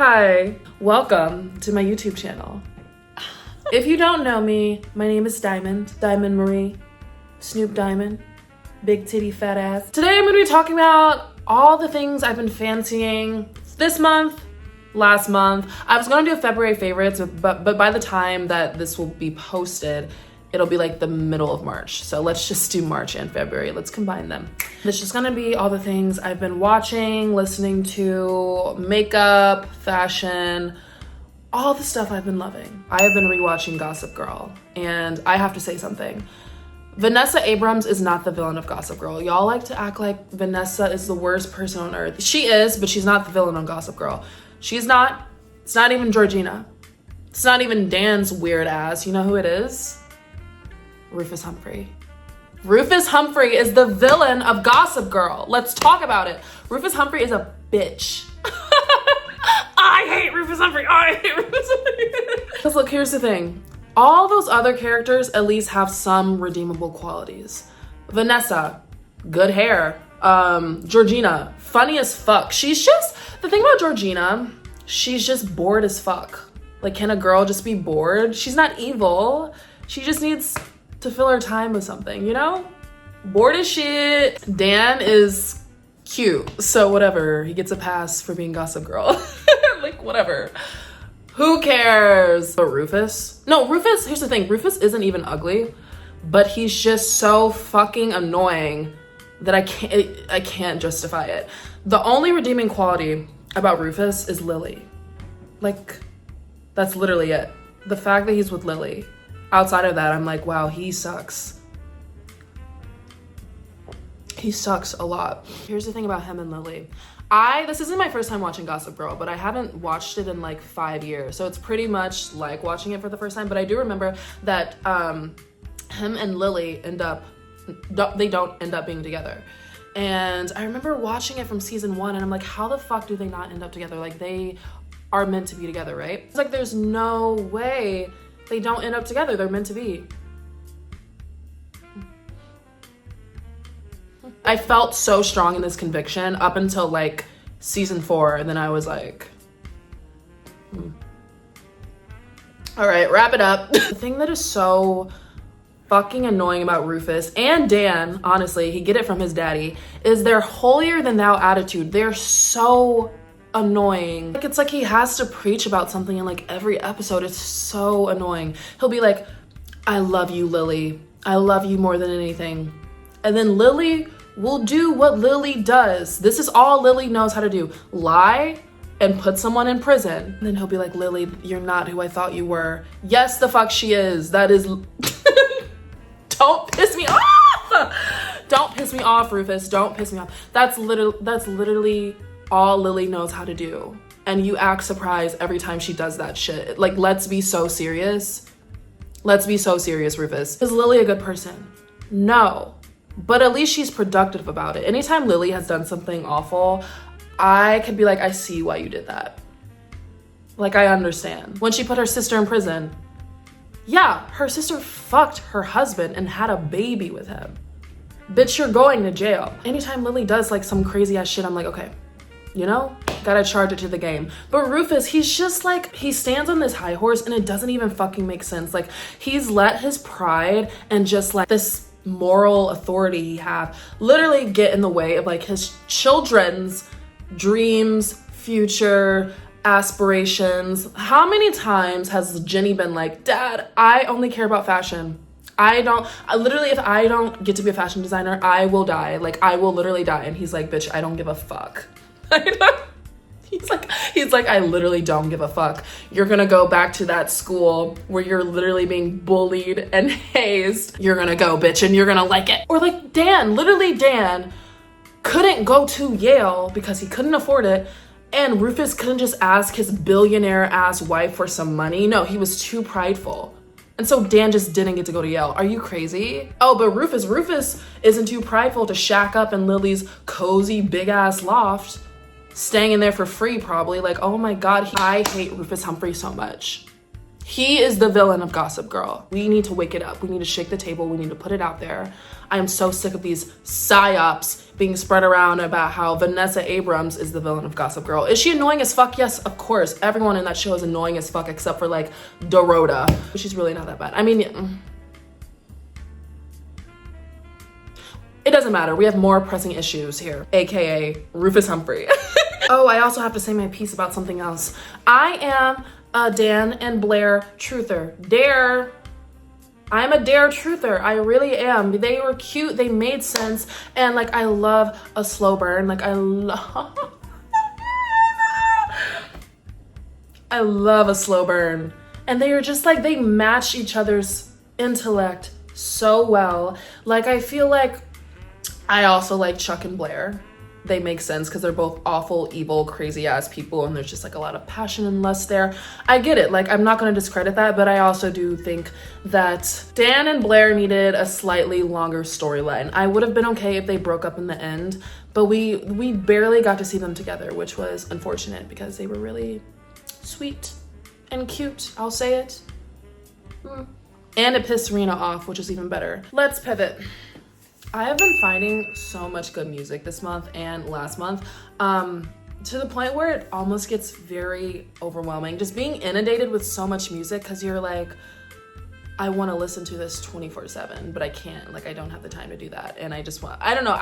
Hi, welcome to my YouTube channel. If you don't know me, my name is Diamond Marie, Snoop Diamond, big titty fat ass. Today I'm gonna be talking about all the things I've been fancying this month, last month. I was gonna do a February favorites, but by the time that this will be posted, it'll be like the middle of March. So let's just do March and February. Let's combine them. It's just gonna be all the things I've been watching, listening to, makeup, fashion, all the stuff I've been loving. I have been rewatching Gossip Girl, and I have to say something. Vanessa Abrams is not the villain of Gossip Girl. Y'all like to act like Vanessa is the worst person on earth. She is, but she's not the villain on Gossip Girl. She's not. It's not even Georgina. It's not even Dan's weird ass. You know who it is? Rufus Humphrey. Rufus Humphrey is the villain of Gossip Girl. Let's talk about it. Rufus Humphrey is a bitch. I hate Rufus Humphrey. Because look, here's the thing. All those other characters at least have some redeemable qualities. Vanessa, good hair. Georgina, funny as fuck. The thing about Georgina, she's just bored as fuck. Like, can a girl just be bored? She's not evil. She just needs to fill her time with something, you know? Bored as shit. Dan is cute, so whatever. He gets a pass for being Gossip Girl. Like, whatever. Who cares? But Rufus? No, Rufus, here's the thing. Rufus isn't even ugly, but he's just so fucking annoying that I can't justify it. The only redeeming quality about Rufus is Lily. Like, that's literally it. The fact that he's with Lily. Outside of that, I'm like, wow, he sucks. He sucks a lot. Here's the thing about him and Lily. This isn't my first time watching Gossip Girl, but I haven't watched it in like 5 years. So it's pretty much like watching it for the first time. But I do remember that him and Lily they don't end up being together. And I remember watching it from season 1 and I'm like, how the fuck do they not end up together? Like, they are meant to be together, right? It's like, there's no way they don't end up together. They're meant to be. I felt so strong in this conviction up until like season 4, and then I was like, All right, wrap it up. The thing that is so fucking annoying about Rufus and Dan, honestly, he get it from his daddy, is their holier than thou attitude. They're so annoying. Like, it's like he has to preach about something in like every episode. It's so annoying. He'll be like, I love you, Lily. I love you more than anything. And then Lily will do what Lily does. This is all Lily knows how to do. Lie and put someone in prison. And then he'll be like, Lily, you're not who I thought you were. Yes, the fuck she is. That is... Don't piss me off! Don't piss me off, Rufus. Don't piss me off. That's literally all Lily knows how to do. And you act surprised every time she does that shit. Like, let's be so serious. Let's be so serious, Rufus. Is Lily a good person? No. But at least she's productive about it. Anytime Lily has done something awful, I could be like, I see why you did that. Like, I understand. When she put her sister in prison, yeah, her sister fucked her husband and had a baby with him. Bitch, you're going to jail. Anytime Lily does like some crazy ass shit, I'm like, okay, you know, gotta charge it to the game. But Rufus, he's just like, he stands on this high horse and it doesn't even fucking make sense. Like, he's let his pride and just like this moral authority he have literally get in the way of like his children's dreams, future, aspirations. How many times has Jenny been like, Dad, I only care about fashion. Literally, if I don't get to be a fashion designer, I will die. Like, I will literally die. And he's like, bitch, I don't give a fuck. He's like, I literally don't give a fuck. You're gonna go back to that school where you're literally being bullied and hazed. You're gonna go, bitch, and you're gonna like it. Or like Dan, literally Dan couldn't go to Yale because he couldn't afford it. And Rufus couldn't just ask his billionaire ass wife for some money. No, he was too prideful. And so Dan just didn't get to go to Yale. Are you crazy? Oh, but Rufus isn't too prideful to shack up in Lily's cozy big ass loft, staying in there for free probably. Like, oh my God, I hate Rufus Humphrey so much. He is the villain of Gossip Girl. We need to wake it up. We need to shake the table. We need to put it out there. I am so sick of these psyops being spread around about how Vanessa Abrams is the villain of Gossip Girl. Is she annoying as fuck? Yes, of course. Everyone in that show is annoying as fuck except for like Dorota. But she's really not that bad. I mean, it doesn't matter. We have more pressing issues here, AKA Rufus Humphrey. Oh, I also have to say my piece about something else. I am a Dan and Blair truther. I'm a Dare truther. I really am. They were cute. They made sense. And like, I love a slow burn. Like I love a slow burn. And they are just like, they match each other's intellect so well. Like, I feel like I also like Chuck and Blair. They make sense because they're both awful, evil, crazy ass people, and there's just like a lot of passion and lust there. I get it. Like, I'm not going to discredit that, but I also do think that Dan and Blair needed a slightly longer storyline. I would have been okay if they broke up in the end, but we barely got to see them together, which was unfortunate because they were really sweet and cute. I'll say it. And it pissed Serena off, which is even better. Let's pivot. I have been finding so much good music this month and last month, to the point where it almost gets very overwhelming. Just being inundated with so much music, because you're like, I want to listen to this 24/7, but I can't. Like, I don't have the time to do that. And I just want, I don't know,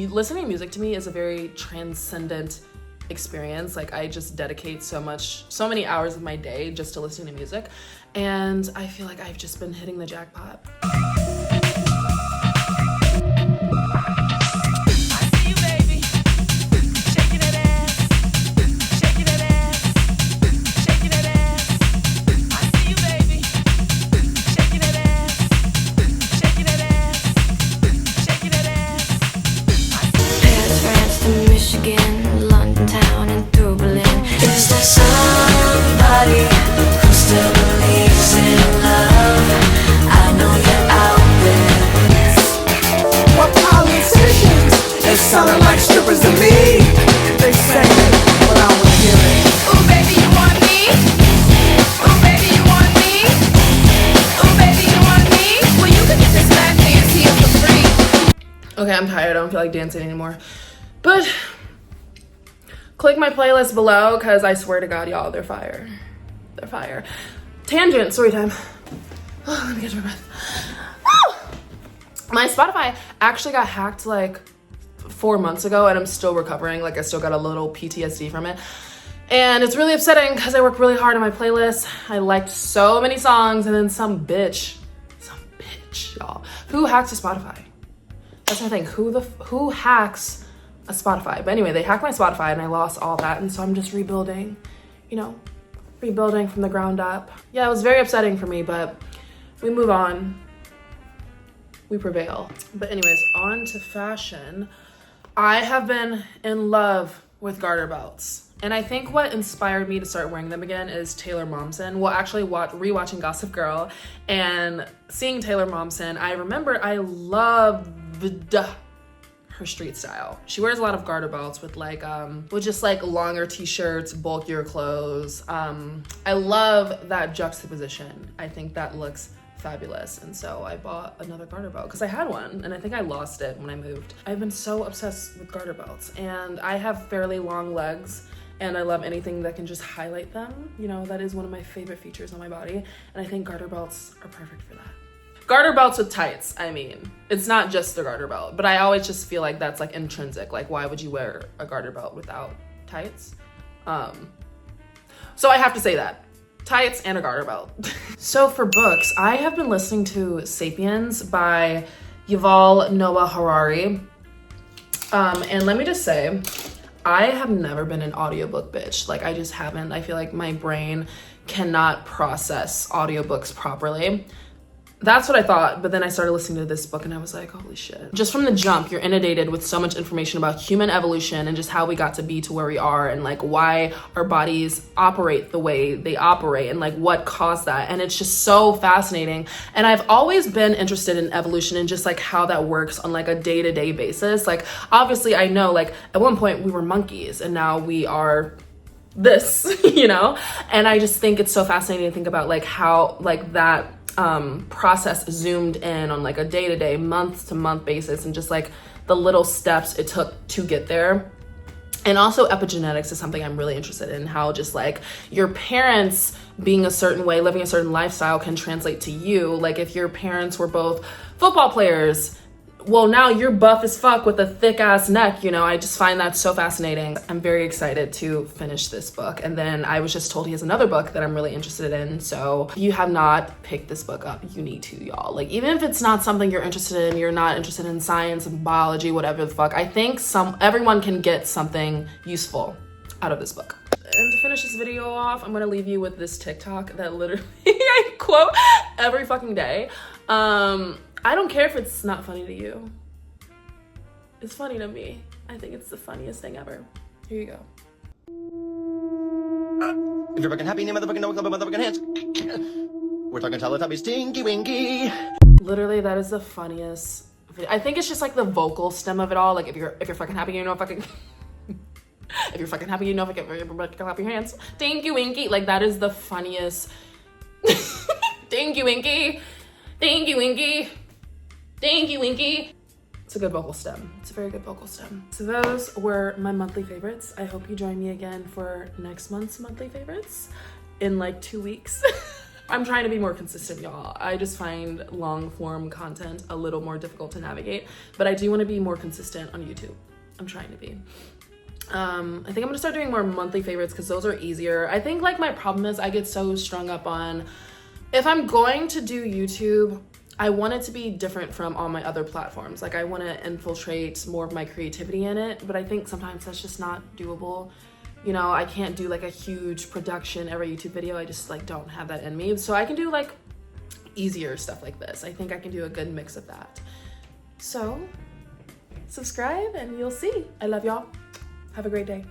listening to music to me is a very transcendent experience. Like, I just dedicate so many hours of my day just to listening to music. And I feel like I've just been hitting the jackpot. Sounding like strippers to me. They say it, but I wanna hear it. Ooh, baby, you want me? Ooh, baby, you want me? Ooh, baby, you want me? Well, you can get this mad dance here for free. Okay, I'm tired. I don't feel like dancing anymore. But click my playlist below, because I swear to God, y'all, they're fire. They're fire. Tangent, story time. Oh, let me get my breath. Woo! My Spotify actually got hacked like 4 months ago, and I'm still recovering. Like, I still got a little PTSD from it, and it's really upsetting because I work really hard on my playlist. I liked so many songs, and then some bitch, y'all, who hacks a Spotify? That's my thing. Who hacks a Spotify? But anyway, they hacked my Spotify, and I lost all that, and so I'm just rebuilding, rebuilding from the ground up. Yeah, it was very upsetting for me, but we move on. We prevail. But anyways, on to fashion. I have been in love with garter belts. And I think what inspired me to start wearing them again is Taylor Momsen. Well, actually rewatching Gossip Girl and seeing Taylor Momsen, I remember I loved her street style. She wears a lot of garter belts with just longer t-shirts, bulkier clothes. I love that juxtaposition. I think that looks fabulous, and so I bought another garter belt because I had one and I think I lost it when I moved. I've been so obsessed with garter belts, and I have fairly long legs, and I love anything that can just highlight them. That is one of my favorite features on my body, and I think garter belts are perfect for that. Garter belts with tights, I mean, it's not just the garter belt, but I always just feel like that's like intrinsic. Like, why would you wear a garter belt without tights? So I have to say that. Tights and a garter belt. So for books, I have been listening to Sapiens by Yuval Noah Harari. And let me just say, I have never been an audiobook bitch. Like, I just haven't. I feel like my brain cannot process audiobooks properly. That's what I thought, but then I started listening to this book and I was like, holy shit. Just from the jump, you're inundated with so much information about human evolution and just how we got to be to where we are, and like why our bodies operate the way they operate, and like what caused that. And it's just so fascinating. And I've always been interested in evolution and just like how that works on like a day-to-day basis. Like, obviously I know, like, at one point we were monkeys and now we are this, you know? And I just think it's so fascinating to think about like how like that process zoomed in on like a day-to-day, month-to-month basis, and just like the little steps it took to get there. And also epigenetics is something I'm really interested in, how just like your parents being a certain way, living a certain lifestyle can translate to you. Like if your parents were both football players, well, now you're buff as fuck with a thick ass neck, you know? I just find that so fascinating. I'm very excited to finish this book. And then I was just told he has another book that I'm really interested in. So if you have not picked this book up, you need to, y'all. Like even if it's not something you're interested in, you're not interested in science and biology, whatever the fuck, I think everyone can get something useful out of this book. And to finish this video off, I'm gonna leave you with this TikTok that literally I quote every fucking day. I don't care if it's not funny to you. It's funny to me. I think it's the funniest thing ever. Here you go. If you're fucking happy, name motherfucking no club of motherfucking hands. We're talking Teletubbies, Tinky Winky. Literally, that is the funniest video. I think it's just like the vocal stem of it all. Like if you're fucking happy, you know fucking if you're fucking happy, you know fucking clap your hands. Tinky Winky. Like that is the funniest. Tinky Winky. Tinky Winky. Tinky Winky. It's a good vocal stem. It's a very good vocal stem. So those were my monthly favorites. I hope you join me again for next month's monthly favorites in like 2 weeks. I'm trying to be more consistent, y'all. I just find long form content a little more difficult to navigate, but I do want to be more consistent on YouTube. I'm trying to be. I think I'm gonna start doing more monthly favorites because those are easier. I think like my problem is I get so strung up on, if I'm going to do YouTube, I want it to be different from all my other platforms. Like I want to infiltrate more of my creativity in it, but I think sometimes that's just not doable. You know, I can't do like a huge production every YouTube video. I just like don't have that in me. So I can do like easier stuff like this. I think I can do a good mix of that. So subscribe and you'll see. I love y'all. Have a great day.